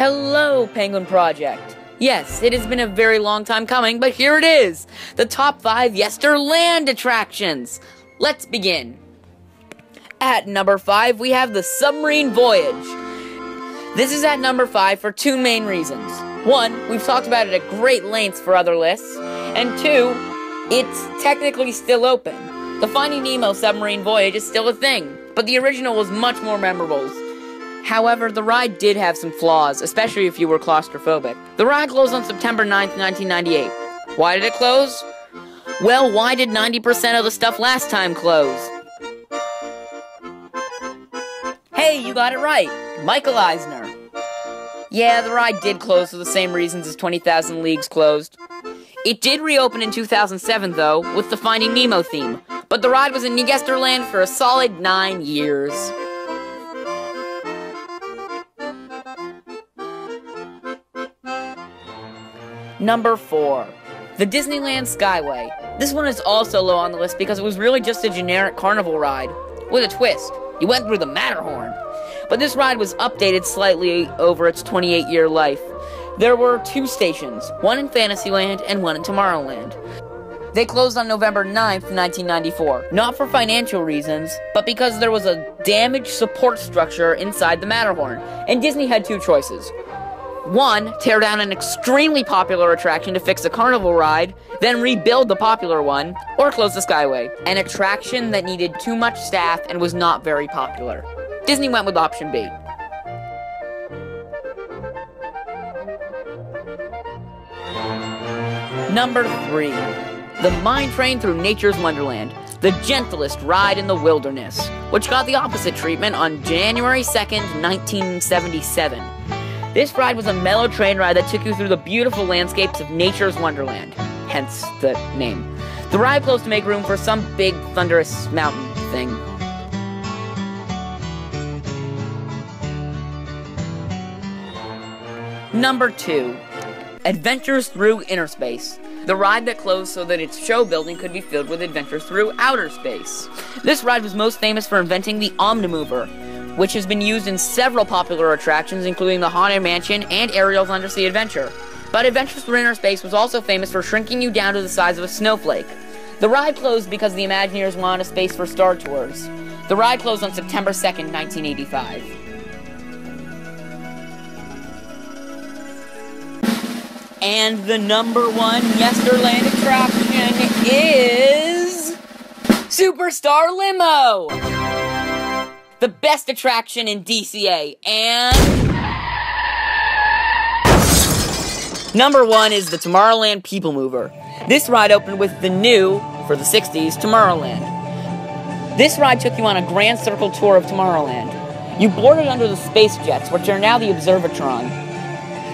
Hello, Penguin Project. Yes, it has been a very long time coming, but here it is! The top 5 Yesterland attractions! Let's begin. At number 5, we have the Submarine Voyage. This is at number 5 for 2 main reasons. 1, we've talked about it at great lengths for other lists, and 2, it's technically still open. The Finding Nemo Submarine Voyage is still a thing, but the original was much more memorable. However, the ride did have some flaws, especially if you were claustrophobic. The ride closed on September 9th, 1998. Why did it close? Well, why did 90% of the stuff last time close? Hey, you got it right! Michael Eisner. Yeah, the ride did close for the same reasons as 20,000 Leagues closed. It did reopen in 2007, though, with the Finding Nemo theme, but the ride was in Yesterland for a solid 9 years. Number 4. The Disneyland Skyway. This one is also low on the list because it was really just a generic carnival ride, with a twist. You went through the Matterhorn. But this ride was updated slightly over its 28-year life. There were 2 stations, one in Fantasyland and one in Tomorrowland. They closed on November 9th, 1994, not for financial reasons, but because there was a damaged support structure inside the Matterhorn, and Disney had 2 choices. 1, tear down an extremely popular attraction to fix a carnival ride, then rebuild the popular one, or close the Skyway, an attraction that needed too much staff and was not very popular. Disney went with option B. Number 3. The Mine Train through Nature's Wonderland, the gentlest ride in the wilderness, which got the opposite treatment on January 2nd, 1977. This ride was a mellow train ride that took you through the beautiful landscapes of Nature's Wonderland, hence the name. The ride closed to make room for some big, thunderous mountain thing. Number 2. Adventures Through Interspace, the ride that closed so that its show building could be filled with adventures through outer space. This ride was most famous for inventing the Omnimover, which has been used in several popular attractions, including the Haunted Mansion and Ariel's Undersea Adventure. But Adventures Through Interspace was also famous for shrinking you down to the size of a snowflake. The ride closed because the Imagineers wanted a space for Star Tours. The ride closed on September 2nd, 1985. And the number 1 Yesterland attraction is Superstar Limo! The best attraction in DCA, and number 1 is the Tomorrowland People Mover. This ride opened with the new, for the 60s, Tomorrowland. This ride took you on a grand circle tour of Tomorrowland. You boarded under the space jets, which are now the Observatron.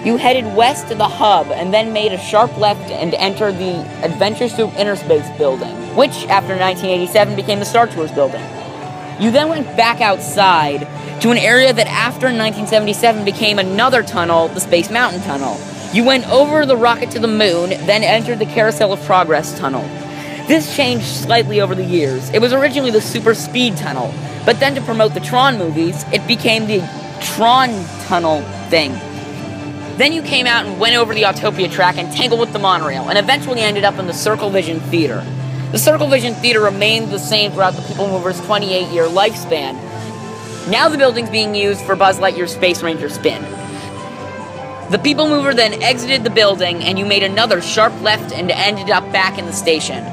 You headed west to the hub, and then made a sharp left and entered the Adventures Through Interspace building, which, after 1987, became the Star Tours building. You then went back outside to an area that after 1977 became another tunnel, the Space Mountain Tunnel. You went over the rocket to the moon, then entered the Carousel of Progress Tunnel. This changed slightly over the years. It was originally the Super Speed Tunnel, but then to promote the Tron movies, it became the Tron Tunnel thing. Then you came out and went over the Autopia track and tangled with the monorail, and eventually ended up in the Circle Vision Theater. The Circle Vision Theater remained the same throughout the People Mover's 28-year lifespan. Now the building's being used for Buzz Lightyear's Space Ranger spin. The People Mover then exited the building, and you made another sharp left and ended up back in the station.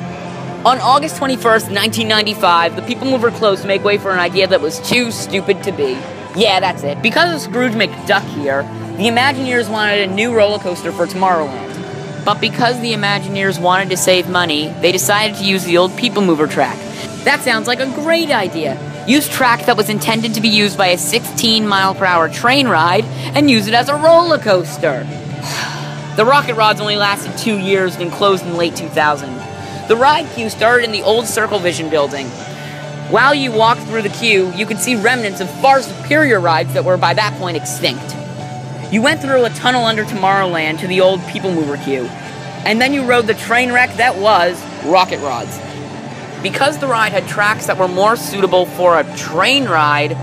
On August 21st, 1995, the People Mover closed to make way for an idea that was too stupid to be. Yeah, that's it. Because of Scrooge McDuck here, the Imagineers wanted a new roller coaster for Tomorrowland. But because the Imagineers wanted to save money, they decided to use the old People Mover track. That sounds like a great idea. Use track that was intended to be used by a 16-mile-per-hour train ride, and use it as a roller coaster. The rocket rods only lasted 2 years and closed in late 2000. The ride queue started in the old Circle Vision building. While you walked through the queue, you could see remnants of far superior rides that were by that point extinct. You went through a tunnel under Tomorrowland to the old People Mover queue, and then you rode the train wreck that was rocket rods. Because the ride had tracks that were more suitable for a train ride,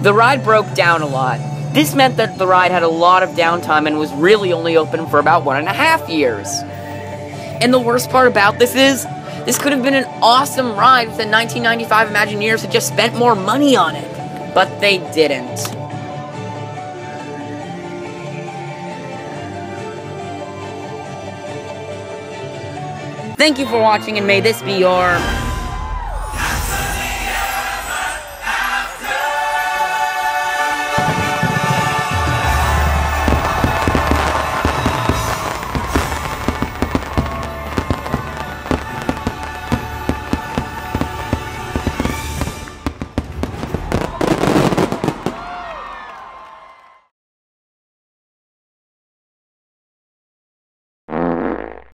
the ride broke down a lot. This meant that the ride had a lot of downtime and was really only open for about 1.5 years. And the worst part about this is, this could have been an awesome ride if the 1995 Imagineers had just spent more money on it. But they didn't. Thank you for watching, and may this be your